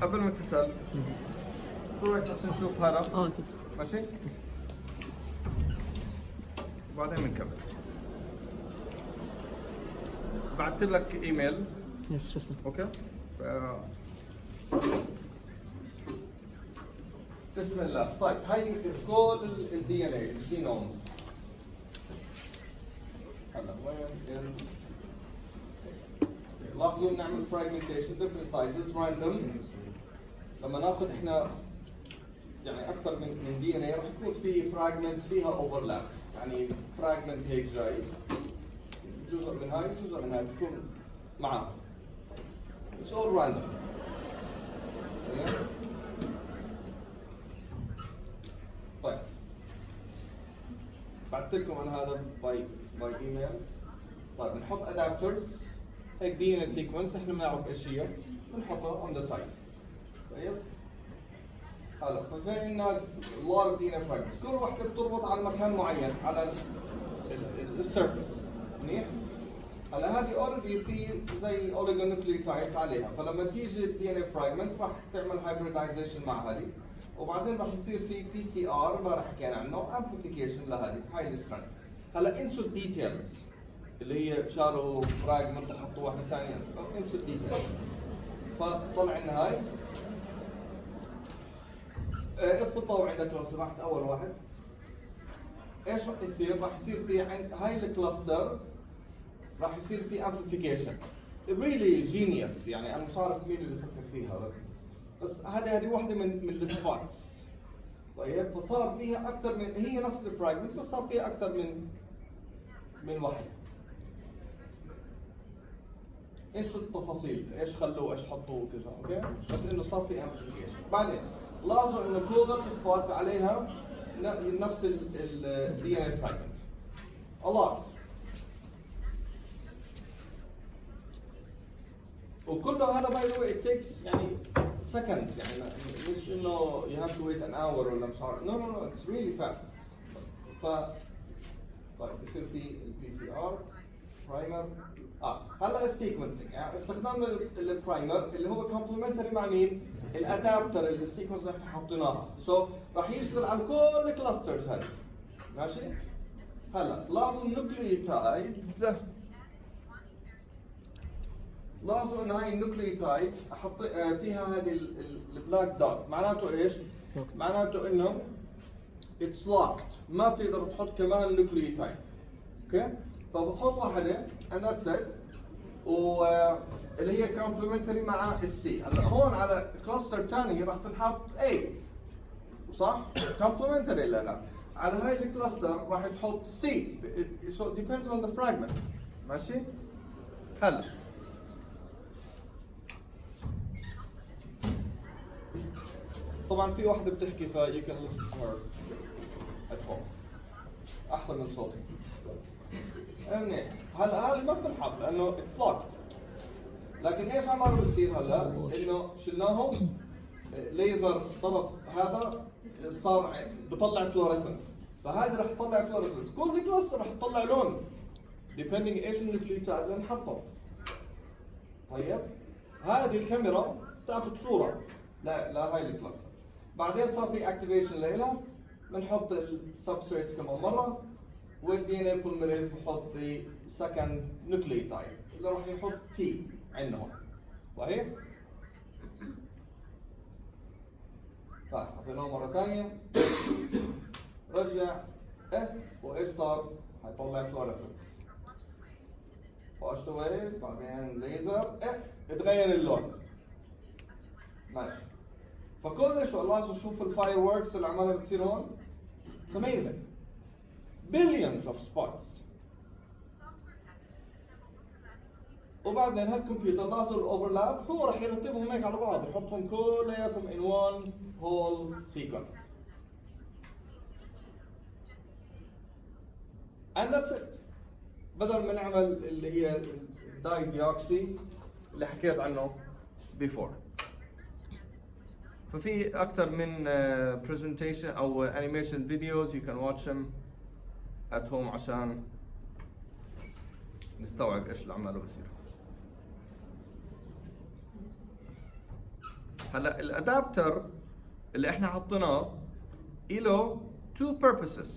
قبل ما تسال شو رايك بس نشوف هذا؟ اكيد. ماشي؟ وبعدين بنكمل. بعثت لك ايميل. يس شفته. اوكي؟ بسم الله. طيب هاي كل الدي ان اي الجينوم. هلا وين لاحظوا بنعمل fragmentation different sizes random. لما ناخذ احنا يعني اكثر من دي ان اي راح يكون في fragments فيها overlap، يعني fragment هيك جاي جزء من هاي جزء من هاي بتكون معاه. It's all random. طيب بعثت لكم عن هذا باي ايميل. طيب بنحط ادابترز هيك دي ان سيكونس احنا بنعرف ايش هي بنحطها اون ذا سايت. كويس؟ هلا ففي عندنا لار دي ان فراجمنتس كل وحده بتربط على مكان معين على السيرفيس. منيح؟ هلا هذه اوريدي في زي اوليجونيوكليوتايدز عليها، فلما تيجي الدي ان فراجمنت راح تعمل هايبريدايزيشن مع هذه، وبعدين راح يصير في بي سي ار ما راح حكينا عنه امبليفيكيشن لهذه هاي الستراند. هلا انسوا الديتيلز اللي هي شالوا فراجمنت وحطوا واحده ثانيه، انسوا الديتيلز. فطلع لنا هاي اطفي الضوء عندك لو سمحت. اول واحد ايش راح يصير؟ راح يصير في عند هاي الكلاستر راح يصير في امبليفيكيشن ريلي جينيوس. يعني انا مش عارف مين اللي فكر فيها بس هذه واحده من السبوتس. طيب فصار فيها اكثر من هي نفس الفراجمنت بس صار فيها اكثر من واحد. ايش التفاصيل؟ ايش خلوه؟ ايش حطوه كذا؟ اوكي؟ بس انه صار في امبليفيكيشن. بعدين لاحظوا انه كل سبوت عليها نفس الدي ان اي فراجمنت. a lot. وكله هذا باي ذا واي it takes يعني seconds، يعني مش انه you have to wait an hour ولا مش عارف. no it's really fast. طيب بصير في البي سي ار برايمر. هلا السيكونسنج يعني استخدمنا البرايمر اللي هو كومبلمنتري مع مين؟ الادابتر اللي بالسيكونس اللي احنا حاطيناها. راح يشتغل على كل الكلاسترز هذه. ماشي؟ هلا لاحظوا النوكليوتايدز. لاحظوا انه هاي النوكليوتايدز احط فيها هذه البلاك دوت. معناته ايش؟ معناته انه اتس لوكت، ما بتقدر تحط كمان نوكليوتايد. اوكي؟ فبتحط واحدة and that's it، واللي هي كومبلمنتري مع السي. هلا هون على كلاستر ثاني راح تنحط A صح؟ كومبلمنتري لنا. على هاي الكلاستر راح تحط C. so it depends on the fragment. ماشي؟ هلا طبعا في واحدة بتحكي ف you can listen to her at home أحسن من صوتي. منيح. هلا هذه ما بتنحط لانه اتس لوكت. لكن ايش عملوا بصير هلا؟ انه شلناهم ليزر ضرب هذا صار بطلع فلوريسنس، فهذه رح تطلع فلوريسنس. كل كلاستر رح تطلع لون ديبندينج ايش النيوكليوتايد اللي نحطه. طيب هذه الكاميرا تاخذ صوره لا هاي الكلاستر. بعدين صار في اكتيفيشن لها، بنحط السبستريتس كمان مره، والدي ان اي بوليميريز بحط سكند نوكليوتايد اللي راح يحط تي عندنا هون. صحيح؟ طيب حطيناه مره ثانيه رجع وايش صار؟ حيطلع فلوريسنس. واشتغلت بعدين ليزر اتغير اللون. ماشي. فكل شو الله شوف الفاير ووركس اللي عمالها بتصير هون. It's amazing. billions of spots. وبعدين هالكمبيوتر لاحظوا الاوفرلاب هو راح يرتبهم هيك على بعض، يحطهم كلياتهم in one whole sequence. And that's it. بدل ما نعمل اللي هي الداي ديوكسي اللي حكيت عنه before. ففي أكثر من presentation أو animation videos you can watch them at home عشان نستوعب ايش اللي عماله بصير. هلا الادابتر اللي احنا حطيناه له two purposes.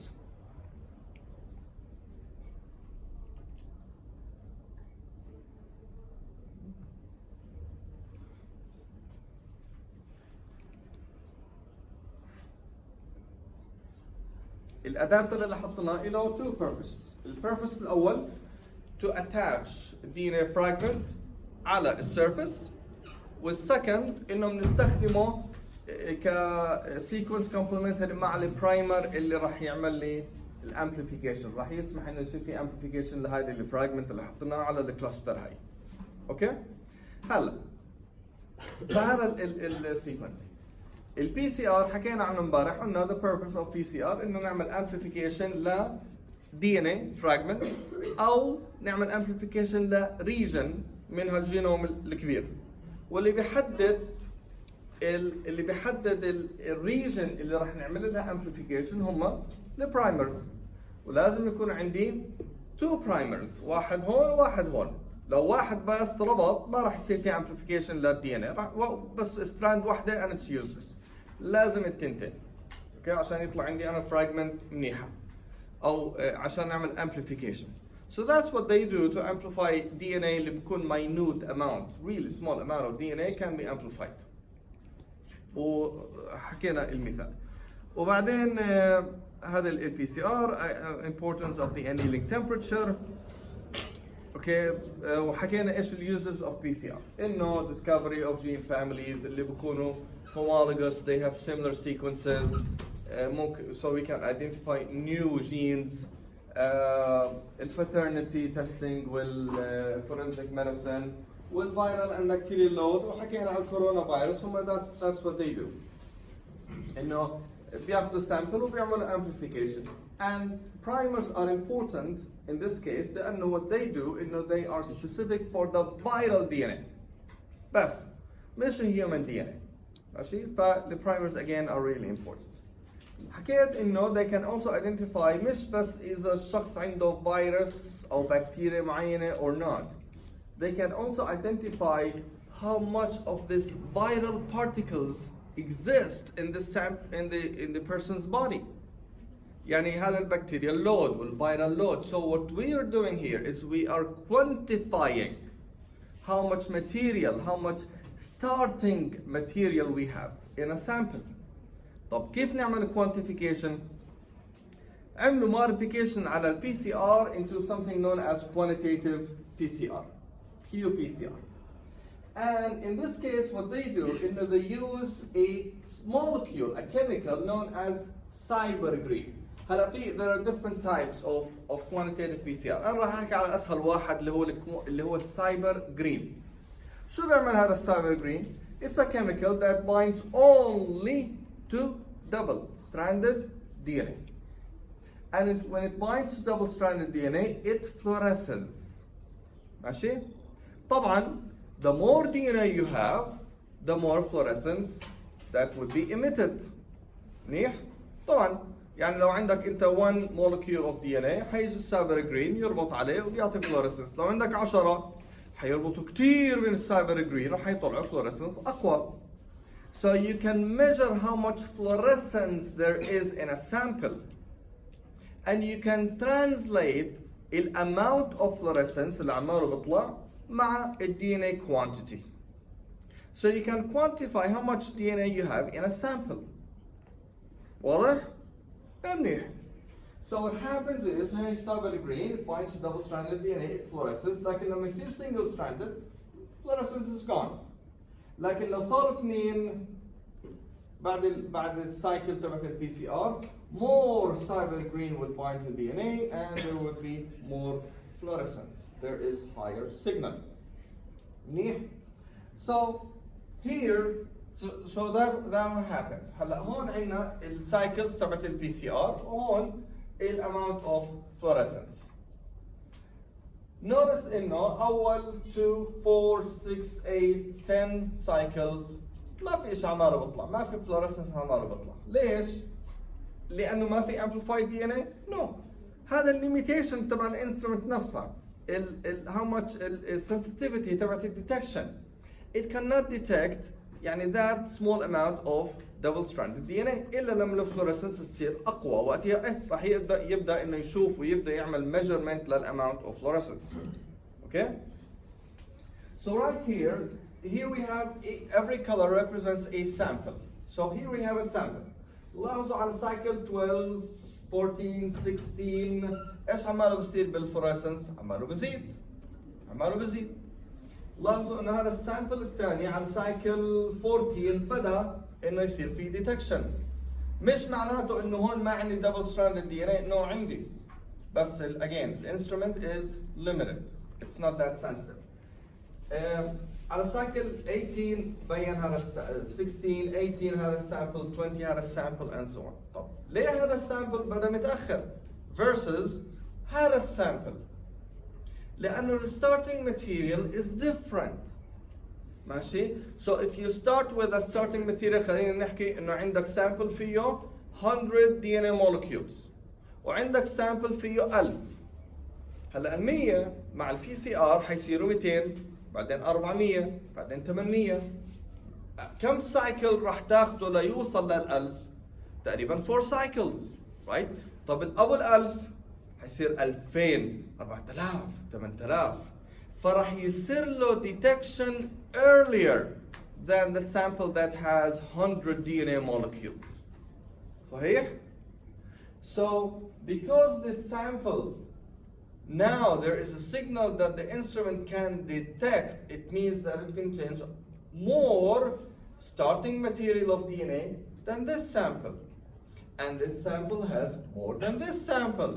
الادابتر اللي حطيناه له two purposes. البيربس الاول to attach DNA fragment على السيرفيس، والسكند انه بنستخدمه كسيكونس كومبلمنتري مع البرايمر اللي راح يعمل لي الامبليفيكيشن، راح يسمح انه يصير في امبليفيكيشن لهذه الفراجمنت اللي حطيناها على الكلاستر هاي. اوكي؟ هلا فهذا السيكونس. البي سي ار حكينا عنه امبارح، قلنا ذا بيربز اوف بي سي ار انه نعمل امبليفيكيشن ل دي ان اي فراجمنت او نعمل امبليفيكيشن لريجن من هالجينوم الكبير، واللي بيحدد الريجن اللي راح نعمل لها امبليفيكيشن هم البرايمرز، ولازم يكون عندي تو برايمرز، واحد هون وواحد هون. لو واحد بس ربط ما راح يصير في امبليفيكيشن للدي ان اي، بس ستراند واحده and it's useless. لازم التنتين اوكي عشان يطلع عندي انا فراجمنت منيحه او عشان نعمل امبليفيكيشن. So that's what they do to amplify DNA اللي بيكون minute amount, really small amount of DNA can be amplified. وحكينا المثال. وبعدين هذا ال PCR importance of the annealing temperature. اوكي وحكينا ايش ال uses of PCR. انه discovery of gene families اللي بيكونوا homologous, they have similar sequences. ممكن so we can identify new genes. الفاترنتي تيستينج والفورنزيك ميديسن والفيرال اند بكتيريال لود، وحكينا عن الكورونا فيروس. هم that's what they do. انه بياخذوا sample وبيعملوا amplification. And primers are important in this case لانه what they do انه they are specific for the viral DNA بس مش human DNA. ماشي؟ فالprimers again are really important. حكيت انه they can also identify مش بس اذا الشخص عنده فيروس او بكتيريا معينه or not. They can also identify how much of this viral particles exist in the person's body. يعني هذا البكتيريا load والviral load. So what we are doing here is we are quantifying how much material, how much starting material we have in a sample. طب كيف نعمل quantification؟ عملوا modification على ال PCR into something known as quantitative PCR, qPCR. And in this case what they do is they use a molecule, a chemical known as cybergreen. هلا there are different types of quantitative PCR. أنا راح أحكي على أسهل واحد اللي هو السايبر جرين. شو بيعمل هذا السايبر جرين؟ It's a chemical that binds only to double-stranded DNA. And when it binds to double-stranded DNA, it fluoresces. ماشي؟ طبعا, the more DNA you have, the more fluorescence that would be emitted. منيح؟ طبعا يعني لو عندك انت 1 molecule of DNA حيجي السايبر جرين يربط عليه وبيعطي fluorescence. لو عندك 10 حيربطوا كثير من السايبر جرين وحيطلعوا fluorescence أقوى. So you can measure how much fluorescence there is in a sample, and you can translate the amount of fluorescence اللي عماله بيطلع مع ال DNA quantity. So you can quantify how much DNA you have in a sample. واضح؟ منيح. So what happens is هاي cyber green it binds to double-stranded DNA, it fluoresces. لكن لما يصير single-stranded, fluorescence is gone. لكن لو صاروا اثنين بعد السايكل تبعت البي سي ار more cyber green will bind to DNA and there will be more fluorescence. There is higher signal. منيح. So here so that what happens. هلا هون عندنا السايكلز تبعت البي سي ار وهون الاماونت اوف fluorescence. Notice انه اول 2 4 6 8 10 cycles ما في شيء عماله بيطلع، ما في fluorescence عماله بيطلع. ليش؟ لانه ما في amplified DNA؟ No. هذا الليميتيشن تبع الانسترومنت نفسها. how much sensitivity تبعت الديتكشن. It cannot detect يعني that small amount of double stranded DNA الا لما الفلوريسنس تصير اقوى وقتها راح يبدا انه يشوف ويبدا يعمل measurement للامount of fluorescence. Okay? So right here we have every color represents a sample. So here we have a sample. لاحظوا على cycle 12 14 16 ايش عماله بصير بالفلوريسنس؟ عماله بزيد. لاحظوا انه هذا السامبل الثاني على سايكل 14 بدا انه يصير في ديتكشن. مش معناته انه هون ما عندي دبل ستراندد دي ان اي، نو عندي. بس again the instrument is limited. It's not that sensitive. على سايكل 18 بين هذا 16 18 هذا السامبل 20 هذا السامبل and so on. طب ليه هذا السامبل بدا متاخر versus هذا السامبل؟ لأنه the starting material is different. ماشي؟ So if you start with a starting material خلينا نحكي إنه عندك sample فيه 100 DNA molecules وعندك sample فيه 1000. هلا ال 100 مع ال PCR حيصيروا 200 بعدين 400 بعدين 800. كم سايكل راح تاخده ليوصل لل 1000؟ تقريبا 4 cycles. right؟ طب قبل 1000 حيصير 2000 4000 8000 فراح يصير له detection earlier than the sample that has 100 DNA molecules. صحيح؟ So because this sample now there is a signal that the instrument can detect, it means that it contains more starting material of DNA than this sample. And this sample has more than this sample.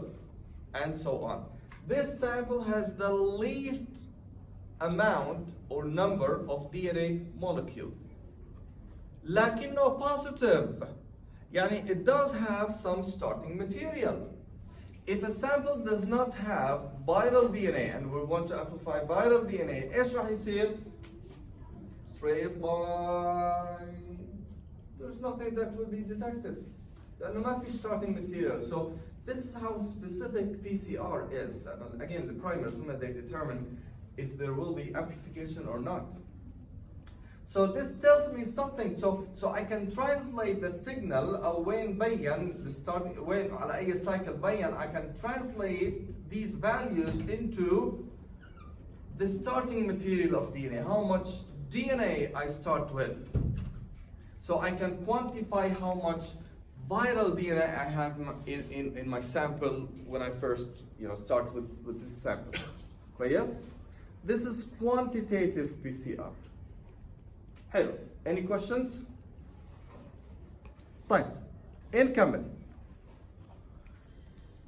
And so on. This sample has the least amount or number of DNA molecules. لكنه positive. يعني it does have some starting material. If a sample does not have viral DNA and we want to amplify viral DNA, ايش راح يصير؟ Straight line. There's nothing that will be detected. لأنه ما في starting material. So this is how specific PCR is. Again, the primers, they determine if there will be amplification or not. So this tells me something. So I can translate the signal أو وين بين وين على أي cycle بين. I can translate these values into the starting material of DNA. How much DNA I start with. So I can quantify how much viral DNA I have in my sample when I first start with this sample. Yes? This is quantitative PCR. Hello. Any questions? طيب. نكمل.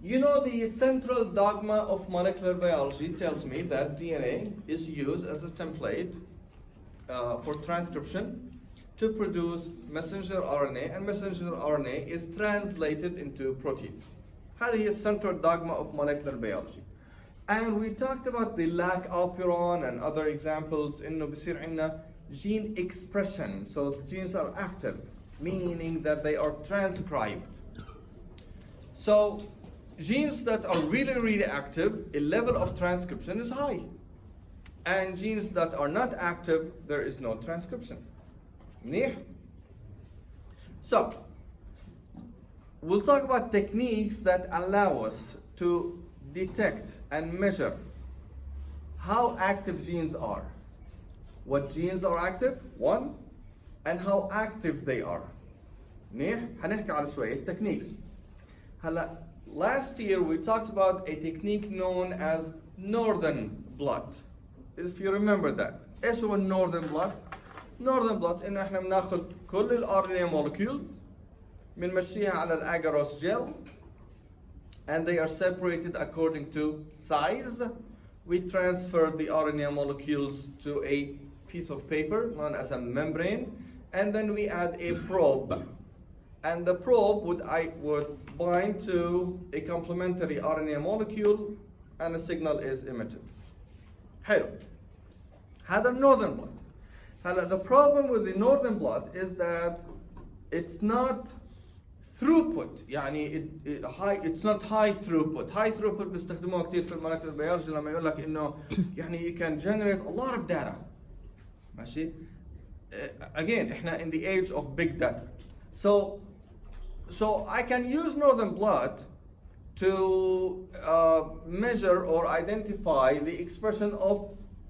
You know the central dogma of molecular biology tells me that DNA is used as a template for transcription to produce messenger RNA, and messenger RNA is translated into proteins. هذه هي central dogma of molecular biology. And we talked about the lac operon and other examples إنه بصير عندنا gene expression. So the genes are active, meaning that they are transcribed. So genes that are really, really active, a level of transcription is high. And genes that are not active, there is no transcription. So, we'll talk about techniques that allow us to detect and measure how active genes are. What genes are active, one, and how active they are. هنحكي على شوية techniques. Last year we talked about a technique known as northern blot. If you remember that. ايش هو northern blot? Northern blot إنه إحنا بناخذ كل ال RNA molecules بنمشيها على الأجاروس gel and they are separated according to size. We transfer the RNA molecules to a piece of paper known as a membrane, and then we add a probe. And the probe would bind to a complementary RNA molecule and a signal is emitted. حلو. هذا northern blot. The problem with the northern blot is that it's not throughput. يعني it's not high throughput. High throughput بيستخدموها كثير في المولكيولر بيولوجي لما يقول لك إنه يعني you can generate a lot of data. ماشي؟ again احنا in the age of big data. So I can use northern blot to measure or identify the expression of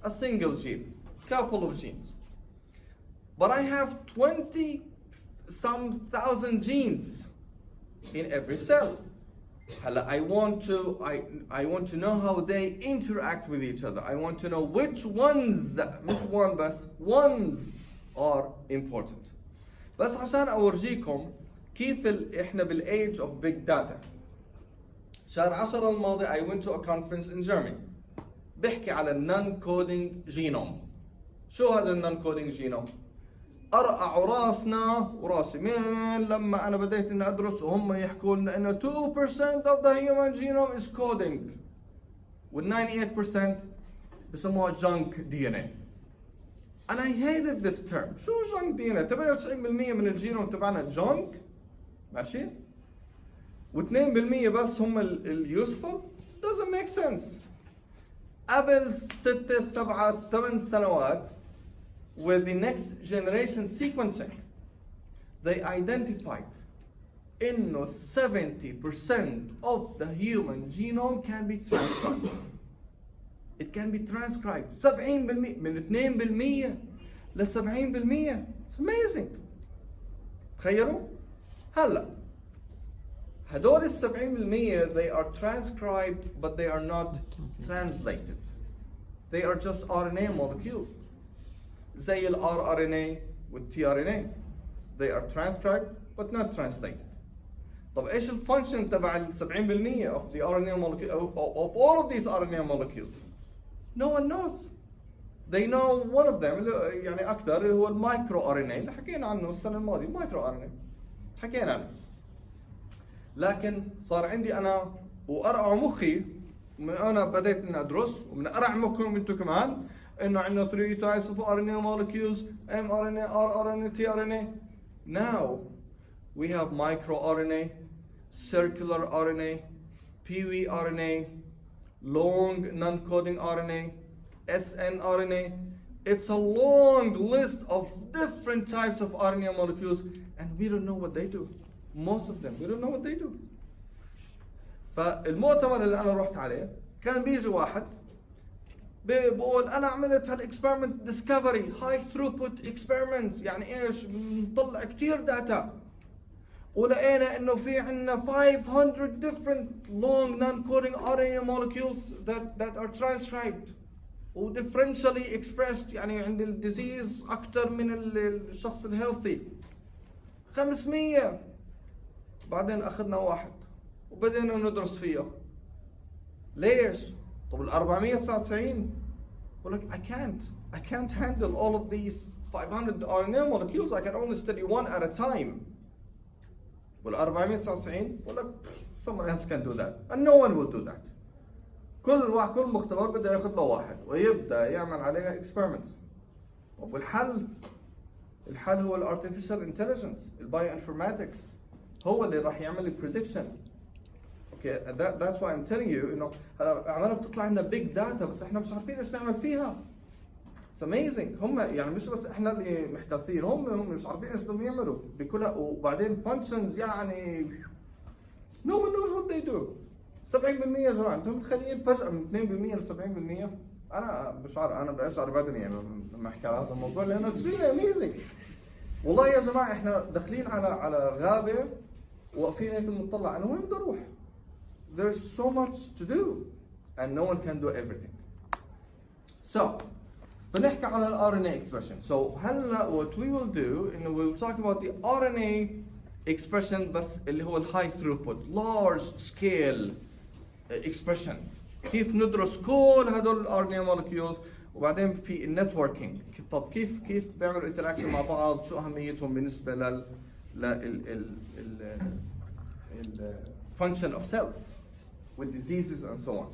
a single gene, couple of genes. But I have 20-some thousand genes in every cell. I want to know how they interact with each other. I want to know which ones are important. بس عشان أورجيكم كيف إحنا بالage of big data. شهر 10 الماضي I went to a conference in Germany. بحكي على non-coding genome. شو هذا non-coding genome؟ أرقعوا راسنا وراسي من لما أنا بديت إني أدرس وهم يحكوا لنا إنه 2% of the human genome is coding with 98% بسموها junk DNA. And I hated this term. شو junk DNA؟ 98% من الجينوم تبعنا junk ماشي؟ و2% بس هم useful. Doesn't make sense. قبل 6 7 8 سنوات with the next generation sequencing, they identified إنه 70% of the human genome can be transcribed. It can be transcribed 70% من 2% ل 70%. It's amazing. تخيلوا؟ هلا هدول ال 70% they are transcribed but they are not translated. They are just RNA molecules. زي ال rRNA with tRNA. They are transcribed but not translated. طب ايش الفانكشن تبع ال 70% of the RNA molecule of all of these RNA molecules? No one knows. They know one of them يعني اكثر اللي هو المايكرو RNA اللي حكينا عنه السنه الماضيه مايكرو RNA حكينا عنه. لكن صار عندي انا وارقع مخي من انا بديت اني ادرس ومن ارقع مخكم انتم كمان انه عندنا 3 types of RNA molecules mRNA, rRNA, tRNA. Now we have microRNA, circular RNA, pvRNA, long non-coding RNA, snRNA. It's a long list of different types of RNA molecules and we don't know what they do. Most of them, we don't know what they do. فالمؤتمر اللي انا رحت عليه كان بيجي واحد بقول انا عملت هالاكسبيرمنت ديسكفري هاي ثروبوت اكسبيرمنتس يعني ايش بنطلع كثير داتا ولقينا انه في عندنا 500 different long non-coding RNA molecules that are transcribed و differentially expressed يعني عند الديزيز اكثر من الشخص الهيلثي 500. بعدين اخذنا واحد وبدينا ندرس فيها. ليش؟ طب ال 499 بقول لك I can't handle all of these 500 RNA molecules. I can only study one at a time. وال 499 بقول لك someone else can do that and no one will do that. كل مختبر بده ياخذ له واحد ويبدا يعمل عليها experiments. طب والحل هو ال artificial intelligence, ال bioinformatics هو اللي راح يعمل لي prediction. Okay, that's why I'm telling you انه هلا عمالة بتطلع لنا big data بس احنا مش عارفين ايش نعمل فيها. It's amazing. هم يعني مش بس احنا اللي محتاسين هم مش عارفين ايش بدهم يعملوا بكلها وبعدين functions يعني no one knows what they do. 70% يا جماعه انتم متخيلين فجأة من 2% ل 70%؟ انا مش عارف انا بشعر بدني يعني لما احكي على هذا الموضوع لانه it's really amazing. والله يا جماعه احنا داخلين على غابه واقفين هيك بنطلع انا وين بدي اروح؟ There's so much to do and no one can do everything. So فنحكي على ال RNA expression. So هلا what we will do إنه we will talk about the RNA expression بس اللي هو ال high throughput, large scale expression. كيف ندرس كل هدول ال RNA molecules وبعدين في النتوركينج. طب كيف بيعملوا interaction مع بعض؟ شو أهميتهم بالنسبة لل function of cells with diseases and so on.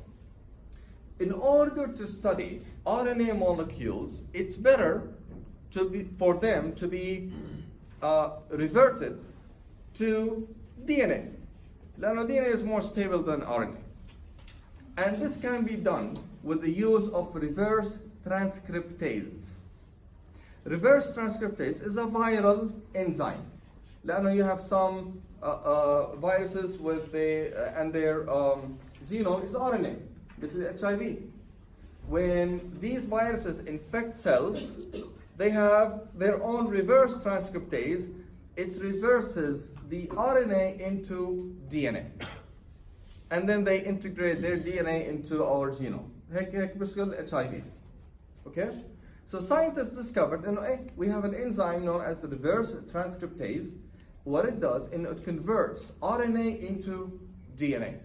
In order to study RNA molecules, it's better for them to be reverted to DNA. لأنه DNA is more stable than RNA. And this can be done with the use of reverse transcriptase. reverse transcriptase is a viral enzyme. لأنه you have some viruses with and their genome is RNA, مثل HIV. When these viruses infect cells, they have their own reverse transcriptase. It reverses the RNA into DNA. And then they integrate their DNA into our genome. هيك بيشتغل HIV. Okay? So scientists discovered that we have an enzyme known as the reverse transcriptase. What it does, it converts RNA into DNA.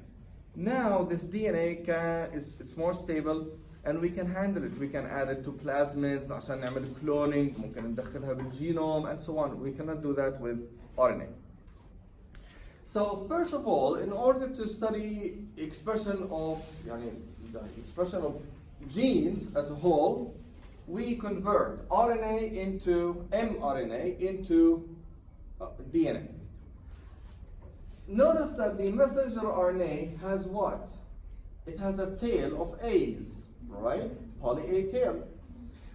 Now this DNA it's more stable and we can handle it. We can add it to plasmids عشان نعمل cloning, ممكن ندخلها بالgenome and so on. We cannot do that with RNA. So first of all, in order to study expression of genes as a whole, we convert RNA into mRNA into DNA. Notice that the messenger RNA has what? It has a tail of A's, right? Poly A tail.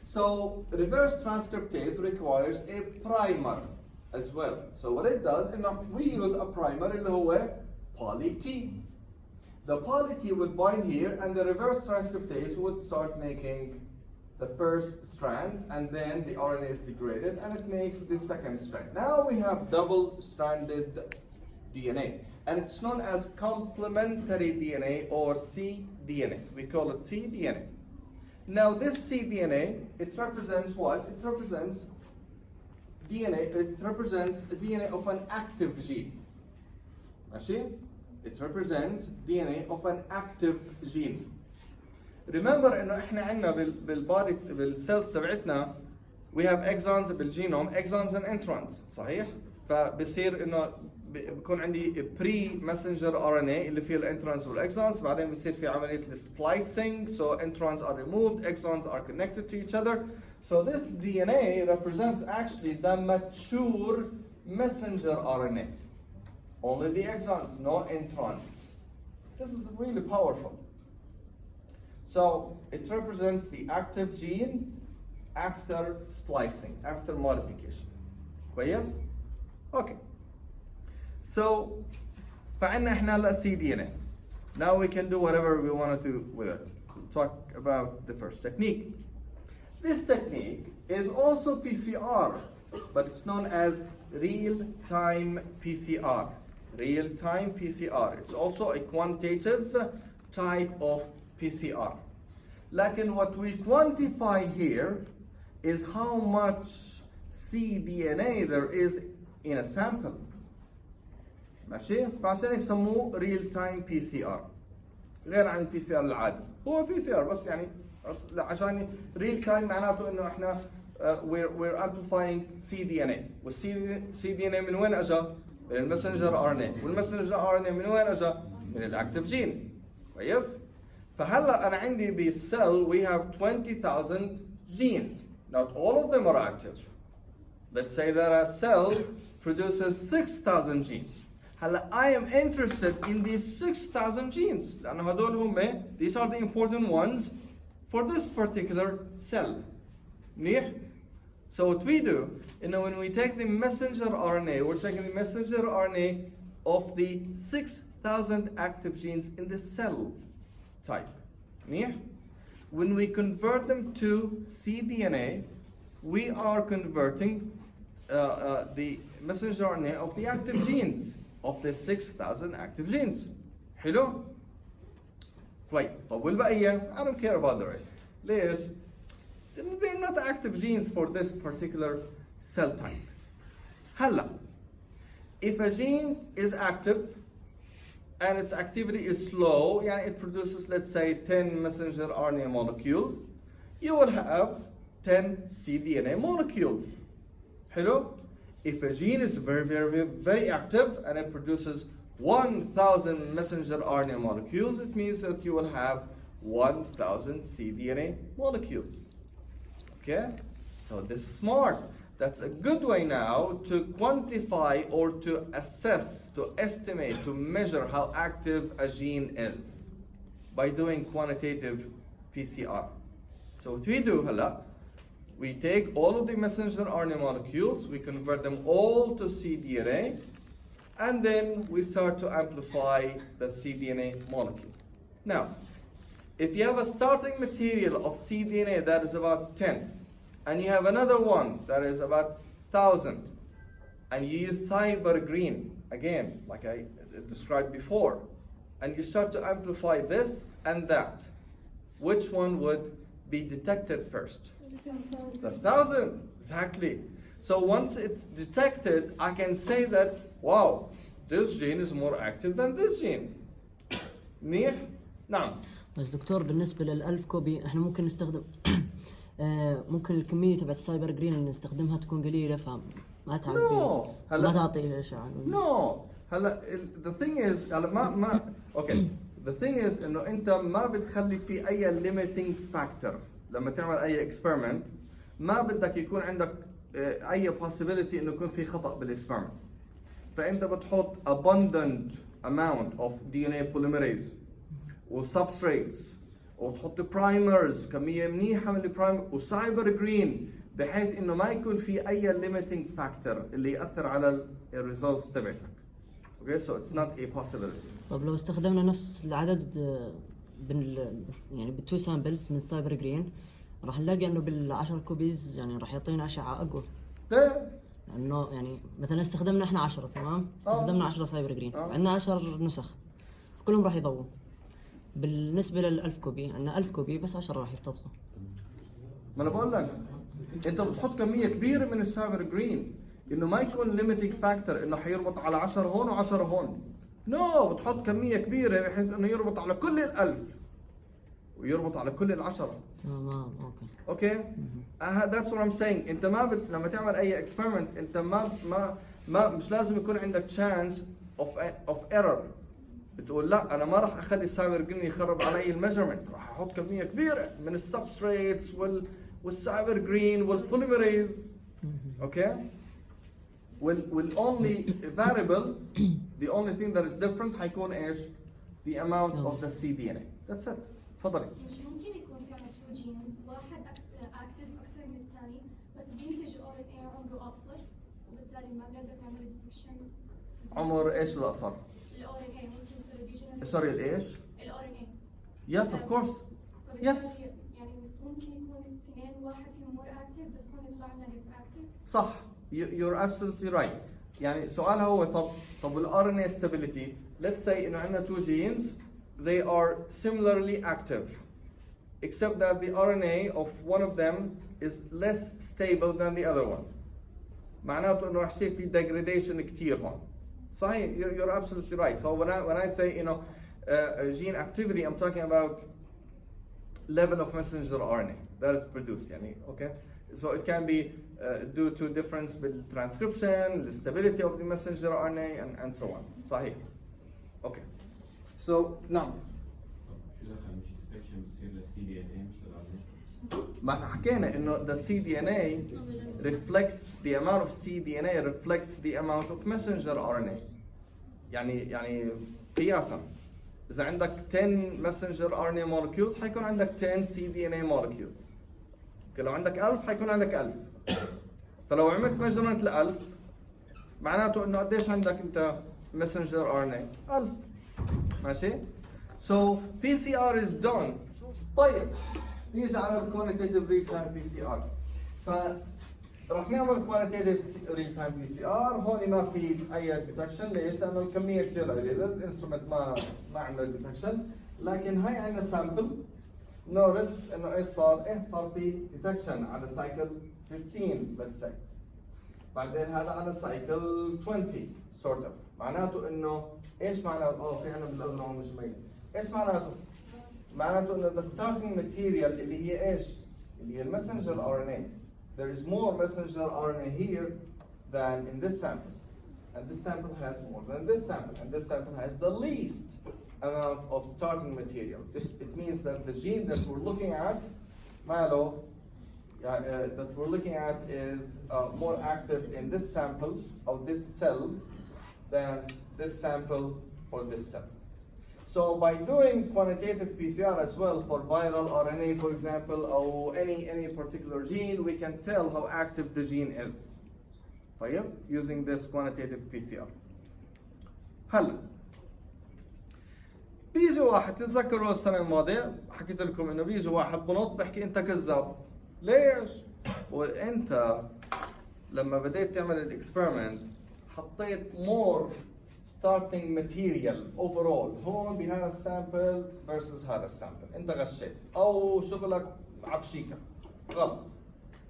So reverse transcriptase requires a primer as well. So what it does, we use a primer اللي هو poly T. The poly T would bind here and the reverse transcriptase would start making the first strand and then the RNA is degraded and it makes the second strand. Now we have double-stranded DNA and it's known as complementary DNA or cDNA. We call it cDNA. Now this cDNA, it represents what? It represents DNA of an active gene. ماشي? It represents DNA of an active gene. Remember انه احنا عندنا بالبادي بالسيلز تبعتنا we have exons بالجينوم, exons and introns, صحيح؟ فبصير انه بيكون عندي بري messenger RNA اللي فيه الانترونز والاكسونز، بعدين بيصير في عمليه السبلايسنج, so introns are removed, exons are connected to each other. So this DNA represents actually the mature messenger RNA. Only the exons, no introns. This is really powerful. So it represents the active gene after splicing, after modification. كويس؟ Okay. So فعندنا احنا هلا cDNA. Now we can do whatever we want to do with it. We'll talk about the first technique. This technique is also PCR, but it's known as real-time PCR. Real-time PCR. It's also a quantitative type of PCR. لكن what we quantify here is how much cDNA there is in a sample. ماشي؟ فعشان هيك سموه real time PCR. غير عن البي سي ار العادي. هو بي سي ار بس يعني عشان real time معناته انه احنا we're amplifying cDNA. والcDNA من وين اجى؟ من المسنجر RNA. والمسنجر RNA من وين اجى؟ من الاكتيف جين. كويس؟ فهلا انا عندي بالcell we have 20,000 genes. Not all of them are active. Let's say that a cell produces 6,000 genes. هلا I am interested in these 6,000 genes لأنه هدول هم these are the important ones for this particular cell. منيح؟ So what we do, when we take the messenger RNA, we're taking the messenger RNA of the 6,000 active genes in the cell type. منيح؟ When we convert them to cDNA, we are converting the messenger RNA of the active genes of the 6,000 active genes. حلو؟ كويس. طب والبقية I don't care about the rest. ليش؟ They're not active genes for this particular cell type. هلا if a gene is active and its activity is slow, يعني it produces let's say 10 messenger RNA molecules, you will have 10 cDNA molecules. حلو؟ If a gene is very active and it produces 1,000 messenger RNA molecules, it means that you will have 1,000 cDNA molecules. Okay? So this is smart. That's a good way now to quantify or to assess, to estimate, to measure how active a gene is by doing quantitative PCR. So what we do هلا, we take all of the messenger RNA molecules, we convert them all to cDNA, and then we start to amplify the cDNA molecule. Now, if you have a starting material of cDNA that is about 10, and you have another one that is about 1,000, and you use cybergreen, again, like I described before, and you start to amplify this and that, which one would be detected first? The 1,000, exactly. So once it's detected, I can say that, wow, this gene is more active than this gene. منيح؟ نعم. بس دكتور بالنسبة لل1000 كوبي احنا ممكن نستخدم ممكن الكمية تبع السايبر جرين اللي نستخدمها تكون قليلة فما تعبي ما تعطي إشعاع. No. هلا the thing is هلا ما okay. The thing is انه انت ما بتخلي في اي limiting factor لما تعمل اي experiment. ما بدك يكون عندك اي possibility انه يكون في خطأ بالاكسبيرمنت. فانت بتحط abundant amount of DNA polymerase وسبستريتس وتحط برايمرز كميه منيحه من البرايمر وسايبر جرين بحيث انه ما يكون في اي limiting factor اللي ياثر على الريزلتس تبعتك. Okay, so it's not a possibility. طب لو استخدمنا نفس العدد يعني بالتو سامبلز من السايبر جرين راح نلاقي انه بال10 كوبيز يعني راح يعطينا اشعه اقوى. ليه؟ لانه يعني مثلا استخدمنا احنا 10 تمام؟ استخدمنا 10 سايبر جرين، عندنا 10 نسخ كلهم راح يضووا. بالنسبة لل1000 كوبي عندنا 1000 كوبي بس 10 راح يرتبطوا. ما انا بقول لك انت بتحط كمية كبيرة من السايبر جرين انه ما يكون limiting factor انه حيربط على 10 هون و10 هون. نو بتحط كمية كبيرة بحيث انه يربط على كل ال1000 ويربط على كل ال10. تمام اوكي. That's what I'm saying. انت ما لما تعمل اي experiment انت ما مش لازم يكون عندك chance of error. بتقول لا انا ما راح اخلي السايبر جرين يخرب علي الميجرمنت، راح احط كميه كبيره من السبستريتس والسايبر جرين والبوليمريز. اوكي. والonly variable the only thing that is different حيكون ايش؟ the amount of the cDNA. That's it. تفضلي. مش ممكن يكون في عندنا تو جينز واحد اكتف اكثر من الثاني بس بينتج RNA عمره اقصر وبالتالي ما بنقدر نعمل ديتكشن. عمر ايش الاقصر؟ RNA ممكن يصير ريجنال. سوري الايش؟ RNA. Yes of course. Yes. يعني ممكن يكون اثنين واحد فيهم مور اكتف بس هون يطلع لنا ليس اكتف. صح. You're absolutely right. يعني سؤالها هو طب الRNA stability. Let's say إنه عندنا two genes, they are similarly active, except that the RNA of one of them is less stable than the other one. معناته إنه راح يصير في degradation كتير هون. صحيح. You're absolutely right. So when I say gene activity, I'm talking about level of messenger RNA that is produced. يعني okay. So it can be due to difference with transcription, the stability of the messenger RNA, and so on. صحيح. Okay. So نعم. شو دخل مش detection بتصير للCDNA مش للRNA؟ ما احنا حكينا انه the cDNA reflects the amount of cDNA reflects the amount of messenger RNA. يعني قياسا اذا عندك 10 messenger RNA molecules حيكون عندك 10 cDNA molecules. لو عندك 1000 حيكون عندك 1000. فلو عملت measurement ل1000 معناته انه قديش عندك انت messenger RNA؟ 1000. ماشي؟ So PCR is done. طيب نيجي على الكوانتيتيف ريل تايم PCR. فرح نعمل كوانتيتيف ريل تايم PCR، هون ما في اي ديتكشن، ليش؟ لانه الكميه كثير قليله، الانسترومنت ما عمل ديتكشن، لكن هاي عندنا سامبل نورس انه ايش صار؟ صار في ديتكشن على سايكل 15 let's say. بعدين هذا على سايكل 20 sort of. معناته انه ايش معناته؟ في عندنا بالازرق مش مبين. ايش معناته؟ معناته انه the starting material اللي هي ايش؟ اللي هي messenger RNA. There is more messenger RNA here than in this sample. And this sample has more than this sample. And this sample has the least amount of starting material. It means that the gene that we're looking at, Malo, that we're looking at is more active in this sample of this cell than this sample or this cell. So by doing quantitative PCR as well for viral RNA, for example, or any particular gene, we can tell how active the gene is. طيب, using this quantitative PCR. هلا بيجي واحد، تتذكروا السنة الماضية حكيت لكم انه بيجي واحد بنط بحكي انت كذاب. ليش؟ وانت لما بديت تعمل الاكسبيرمنت حطيت more starting material overall هون بهذا السامبل versus هذا السامبل، انت غشيت او شغلك عفشيكا غلط.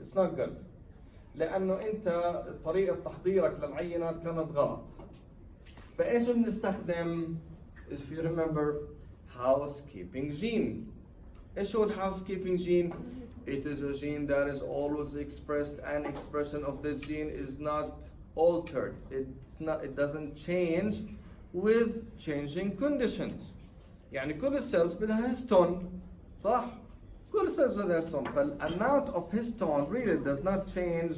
It's not good. لانه انت طريقة تحضيرك للعينات كانت غلط. فايش بنستخدم؟ If you remember, housekeeping gene. ايش هو housekeeping gene? It is a gene that is always expressed, and expression of this gene is not altered. It doesn't change with changing conditions. يعني كل السيلز بدها هيستون، صح؟ كل السيلز بدها هيستون، فالamount of histone really does not change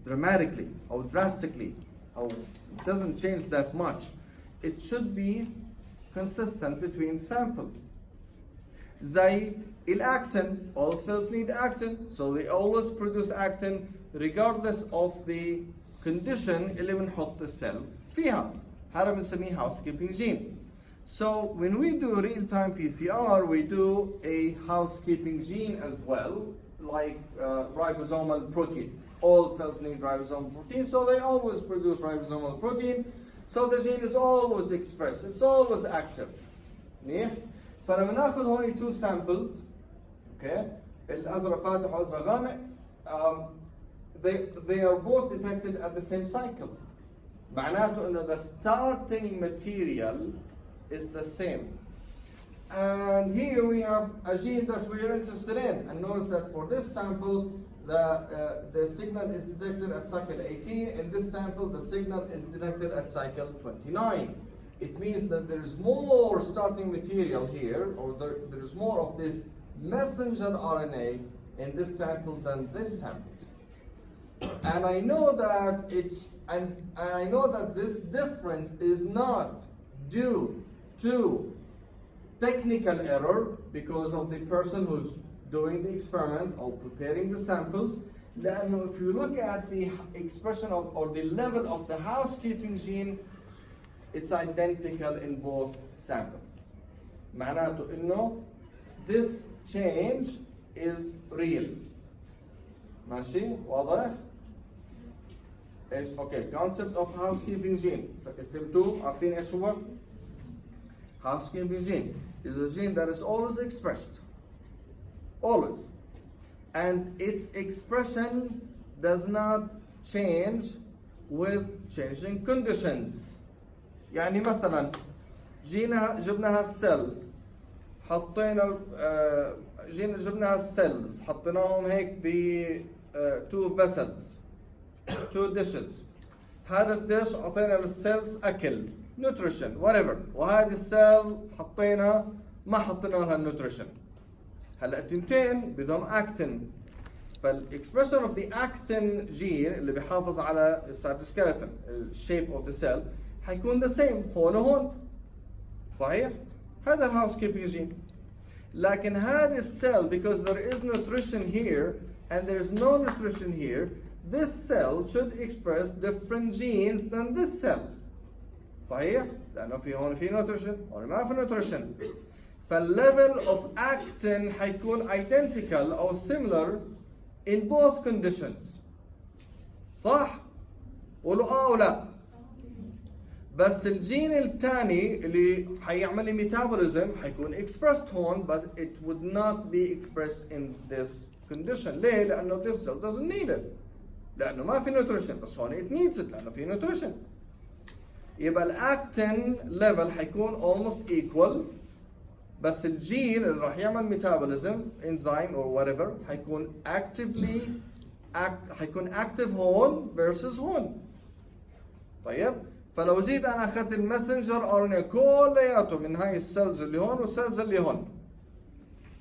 dramatically or drastically, or it doesn't change that much. It should be consistent between samples. زي الactin, all cells need actin, so they always produce actin regardless of the condition اللي بنحط السيلز فيها. هذا بنسميه housekeeping gene. So when we do real-time PCR, we do a housekeeping gene as well, like ribosomal protein. All cells need ribosomal protein, so they always produce ribosomal protein. So the gene is always expressed, it's always active. منيح؟ فلما ناخذ هون two samples, okay, الأزرق فاتح وأزرق غامق, they are both detected at the same cycle. معناته إنه the starting material is the same. And here we have a gene that we are interested in. And notice that for this sample, the signal is detected at cycle 18. In this sample, the signal is detected at cycle 29. It means that there is more starting material here, or there is more of this messenger RNA in this sample than this sample. And I know that I know that this difference is not due to technical error because of the person who's doing the experiment or preparing the samples. لأنه if you look at the expression of or the level of the housekeeping gene, it's identical in both samples. معناته إنه this change is real. ماشي؟ واضح؟ ايش؟ اوكي، concept of housekeeping gene. فهمتوا؟ عارفين ايش هو؟ Housekeeping gene is a gene that is always expressed. Always. And its expression does not change with changing conditions. يعني مثلا جبنا هالسيل حطينا جبنا هالسيلز حطيناهم هيك ب two vessels, two dishes. هذا الدش عطينا للسيلز اكل nutrition whatever, وهذه السيل حطينا ما حطينا لها nutrition. هلا التنتين بدهم اكتين، فالاكسبريشن اوف ذا اكتين جين اللي بيحافظ على السيتوسكيلتون الشيب اوف ذا سيل حيكون ذا سيم هون وهون، صحيح؟ هذا الهاوس كيبينج جين. لكن هذه السيل because there is nutrition here and there is no nutrition here, this cell should express different genes than this cell. صحيح؟ لأنه في هون في nutrition هون ما في nutrition. فالlevel of actin حيكون identical or similar in both conditions. صح؟ قولوا ولا؟ بس الجين الثاني اللي حيعمل لي metabolism حيكون expressed هون but it would not be expressed in this condition. ليه؟ لأنه this cell doesn't need it. لأنه ما في nutrition، بس هون it needs it لأنه في nutrition. يبقى الاكتين level حيكون almost equal، بس الجين اللي راح يعمل metabolism enzyme or whatever حيكون حيكون active هون versus هون. طيب؟ فلو جيت انا اخذت المسنجر ار ان اي كلياته من هاي السيلز اللي هون والسيلز اللي هون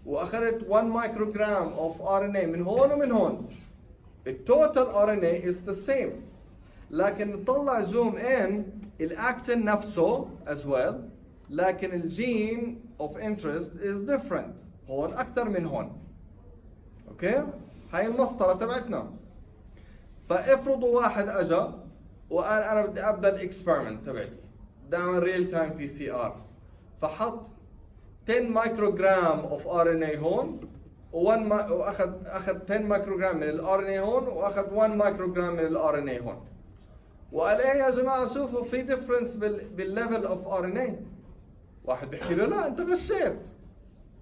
واخذت 1 مايكروجرام اوف ار ان اي من هون ومن هون، التوتال ار ان اي از ذا سيم. لكن نطلع زوم ان الاكتين نفسه as well لكن الجين of interest is different. هون أكثر من هون. أوكي؟ هاي المسطرة تبعتنا. فافرضوا واحد أجا وقال أنا بدي أبدأ الإكسبيرمنت تبعتي. بدي أعمل ريل تايم بي سي آر. فحط 10 مايكروغرام of RNA هون واخذ 10 مايكروغرام من الار ان اي هون واخذ 1 مايكروغرام من الار ان اي هون وقال ايه يا جماعه شوفوا في ديفرنس بالليفل اوف ار ان اي. واحد بيحكي له لا انت غشيت.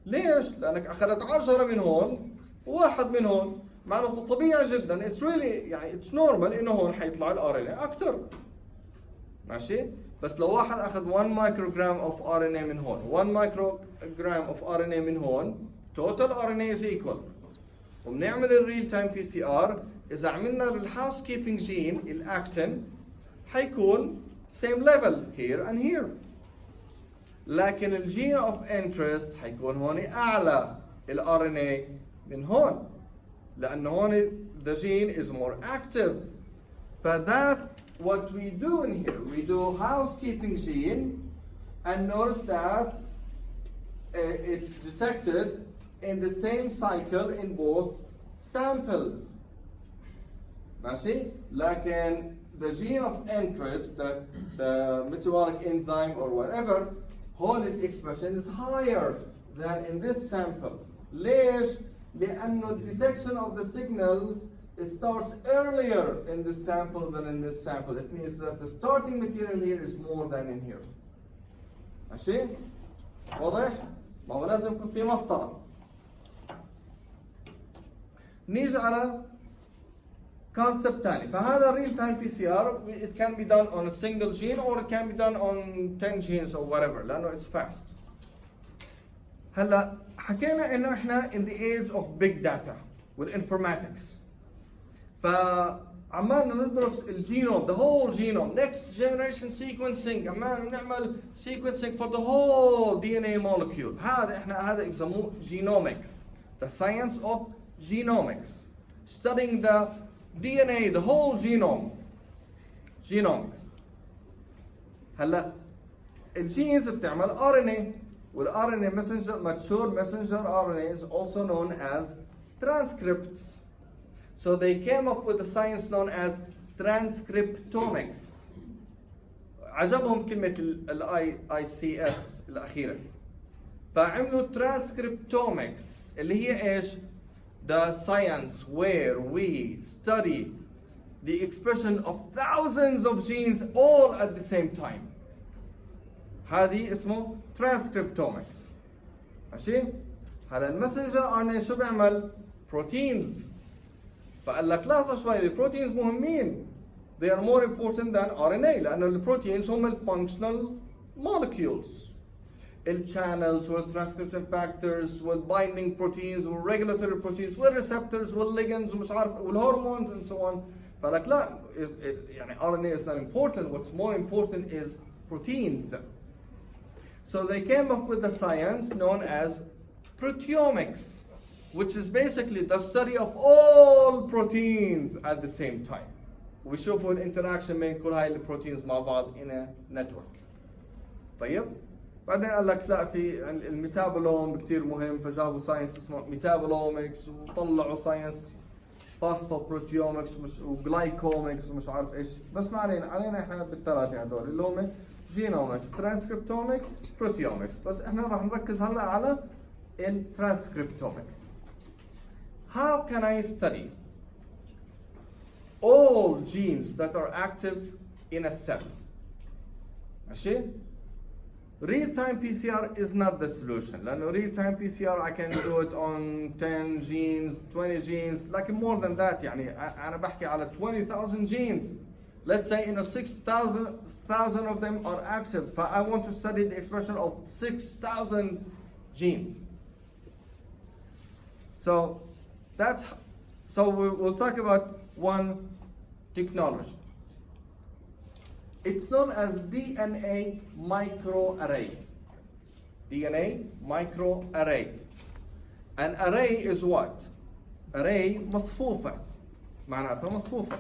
ليش؟ لانك اخذت 10 من هون وواحد من هون، معناته طبيعي جدا اتس ريلي يعني اتس نورمال انه هون حيطلع الار ان اي اكثر. ماشي؟ بس لو واحد اخذ 1 مايكروغرام اوف ار ان اي من هون 1 مايكروغرام اوف ار ان اي من هون total RNA is equal. وبنعمل الريل تايم بي سي ار اذا عملنا للهاوس كيبنج جين الاكتين حيكون same level here and here. لكن الجين اوف انترست حيكون هون اعلى الار ان اي من هون لانه هون the gene is more active. فذات what we do in here. We do housekeeping gene and notice that it's detected in the same cycle in both samples. ماشي؟ لكن the gene of interest, the metabolic enzyme or whatever, هون expression is higher than in this sample. ليش؟ لأنه detection of the signal starts earlier in this sample than in this sample. It means that the starting material here is more than in here. ماشي؟ واضح؟ ما هو لازم يكون في مسطرة. نيجي على concept ثاني. فهذا real time PCR it can be done on a single gene or it can be done on 10 genes or whatever لأنه it's fast. هلا حكينا إنه إحنا in the age of big data with informatics. فعمالنا ندرس الجينوم the whole genome next generation sequencing عمالنا نعمل sequencing for the whole DNA molecule. هذا بسموه genomics, the science of genomics, studying the DNA, the whole genome. Genomics. هلا الجينز بتعمل RNA والRNA messenger mature messenger RNA is also known as transcripts. So they came up with a science known as transcriptomics. عجبهم كلمة ال ICS الأخيرة. فعملوا transcriptomics اللي هي إيش؟ The science where we study the expression of thousands of genes all at the same time. هذه اسمه transcriptomics. ماشي؟ هلا المسنجر RNA شو بيعمل؟ proteins. فقال لك لحظة شوي البروتينز مهمين. They are more important than RNA لأنه البروتينز هم الفانكشنال molecules. الchannels والtranscription factors والbinding proteins والregulatory proteins والreceptors والligands ومش عارف والhormones and so on. فقال لك لا يعني RNA is not important. What's more important is proteins. So they came up with a science known as proteomics, which is basically the study of all proteins at the same time. ويشوفوا الانتراكشن بين كل هاي البروتينز مع بعض in a network. طيب بعدين قال لك لا في الميتابولوم كثير مهم فجابوا ساينس اسمه ميتابولومكس وطلعوا ساينس فاسفوبروتيومكس وجلايكومكس ومش عارف ايش. بس ما علينا احنا بالثلاثه هذول اللي هم جينومكس ترانسكريبتومكس بروتيومكس. بس احنا راح نركز هلا على الترانسكريبتومكس. How can I study all genes that are active in a cell? ماشي؟ Real-time PCR is not the solution. لأنه real-time PCR I can do it on 10 genes, 20 genes, like more than that. يعني أنا بحكي على 20,000 genes. Let's say in a 6,000 of them are active. I want to study the expression of 6,000 genes. So we'll talk about one technology. It's known as DNA microarray. DNA microarray. An array is what? Array مصفوفة. معناتها مصفوفة.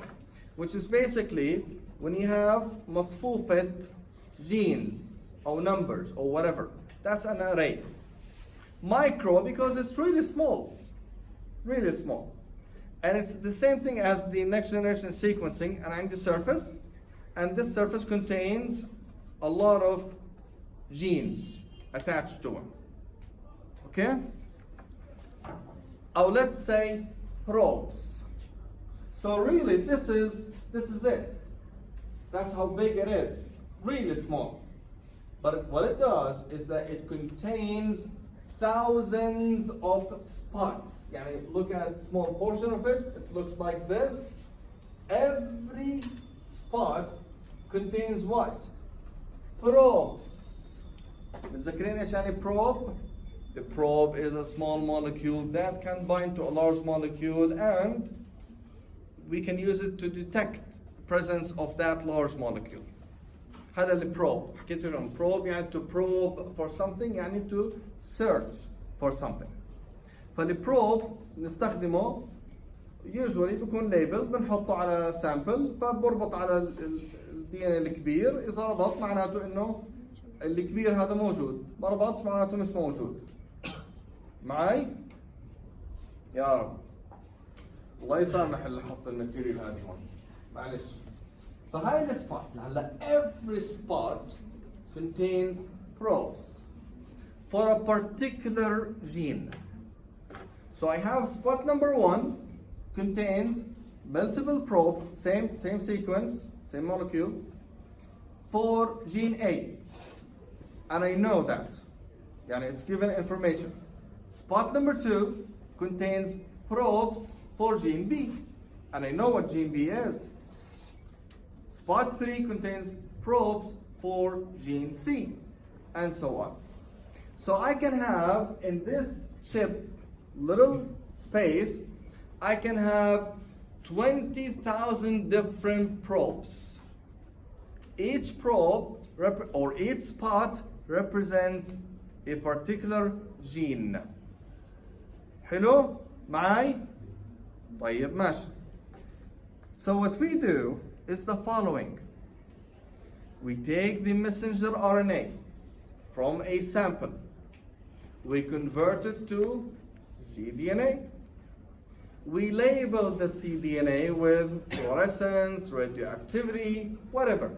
Which is basically when you have مصفوفة genes or numbers or whatever. That's an array. Micro because it's really small. Really small. And it's the same thing as the next generation sequencing, and the surface. And this surface contains a lot of genes attached to it. Okay? Or let's say probes. So really this is it. That's how big it is. Really small. But what it does is that it contains thousands of spots. Yani look at a small portion of it. It looks like this. Every spot contains what? Probes. متذكرين ايش يعني probe? The probe is a small molecule that can bind to a large molecule, and we can use it to detect the presence of that large molecule. هذا البروب. حكيت لهم probe يعني to probe for something يعني to search for something. فالبروب نستخدمه usually بيكون label بنحطه على sample فبربط على الدي ان الكبير. إذا ربط معناته إنه الكبير هذا موجود، ما ربطش معناته مش موجود. معي؟ يا رب. الله يسامح اللي حط الماتيريال هذه هون. معلش. فهاي السبوت هلا every spot contains probes for a particular gene. So I have spot number 1 contains multiple probes, same sequence, same molecules, for gene A. And I know that. Yani it's given information. Spot number 2 contains probes for gene B. And I know what gene B is. Spot 3 contains probes for gene C, and so on. So I can have in this chip little space, I can have 20,000 different probes. Each probe or each spot represents a particular gene. حلو؟ معي؟ طيب ماشي. So what we do is the following. We take the messenger RNA from a sample. We convert it to cDNA. We label the cDNA with fluorescence, radioactivity, whatever.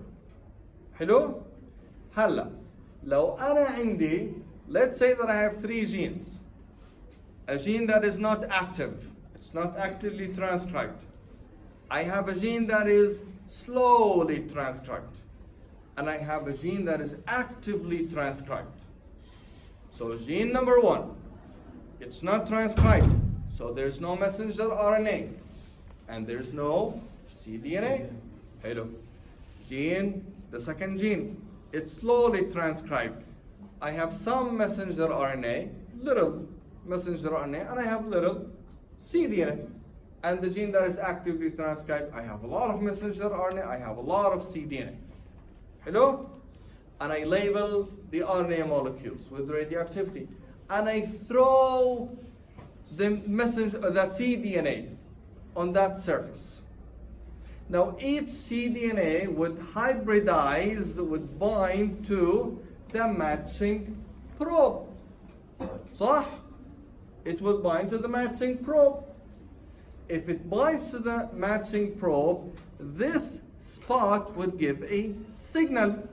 حلو؟ هلا لو أنا عندي, let's say that I have 3 genes. A gene that is not active, it's not actively transcribed. I have a gene that is slowly transcribed. And I have a gene that is actively transcribed. So gene number 1, it's not transcribed. So there's no messenger RNA. And there's no cDNA. Hello. Gene, the second gene, it's slowly transcribed. I have some messenger RNA, little messenger RNA, and I have little cDNA. And the gene that is actively transcribed, I have a lot of messenger RNA, I have a lot of cDNA. Hello? And I label the RNA molecules with radioactivity. And I throw the cDNA on that surface. Now each cDNA would hybridize, would bind to the matching probe. صح? It would bind to the matching probe. If it binds to the matching probe, this spot would give a signal.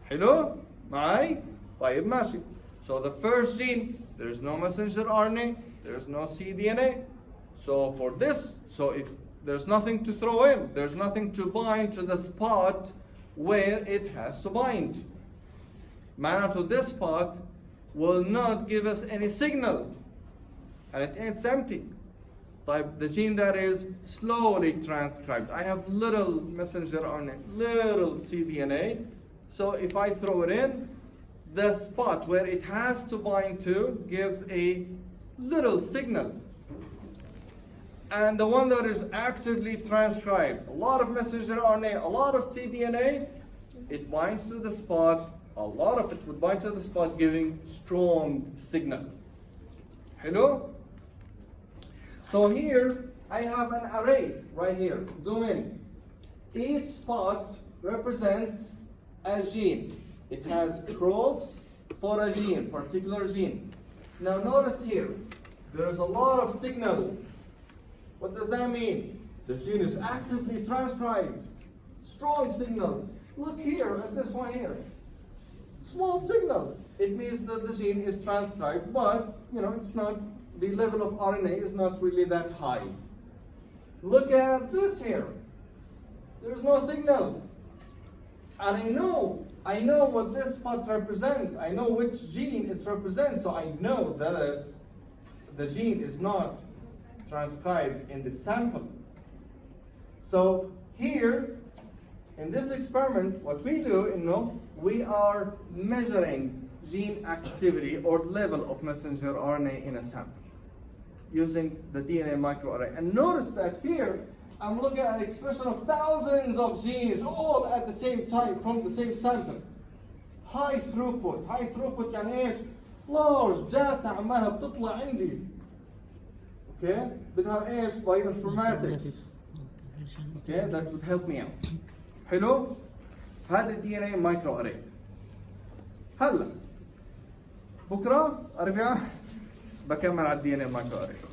Hello? معي؟ طيب ماشي. So the first gene, there's no messenger RNA, there's no cDNA. So for this, so if there's nothing to throw in, there's nothing to bind to the spot where it has to bind. معناته this spot will not give us any signal. And it's empty. Type the gene that is slowly transcribed. I have little messenger RNA, little cDNA. So if I throw it in, the spot where it has to bind to gives a little signal. And the one that is actively transcribed, a lot of messenger RNA, a lot of cDNA, it binds to the spot. A lot of it would bind to the spot, giving strong signal. Hello? So here I have an array right here. Zoom in. Each spot represents a gene. It has probes for a gene, particular gene. Now notice here, there is a lot of signal. What does that mean? The gene is actively transcribed. Strong signal. Look here at this one here. Small signal. It means that the gene is transcribed, but it's not, the level of RNA is not really that high. Look at this here. There is no signal. And I know what this spot represents. I know which gene it represents, so I know that the gene is not transcribed in the sample. So here, in this experiment, what we do, we are measuring gene activity or level of messenger RNA in a sample using the DNA microarray. And notice that here, I'm looking at an expression of thousands of genes all at the same time from the same sample. High throughput يعني ايش؟ large data عمالها بتطلع عندي. Okay? بدها ايش؟ bioinformatics. Okay, that would help me out. حلو؟ هذا DNA microarray. هلا بكره اربعاء بكمل على DNA microarray.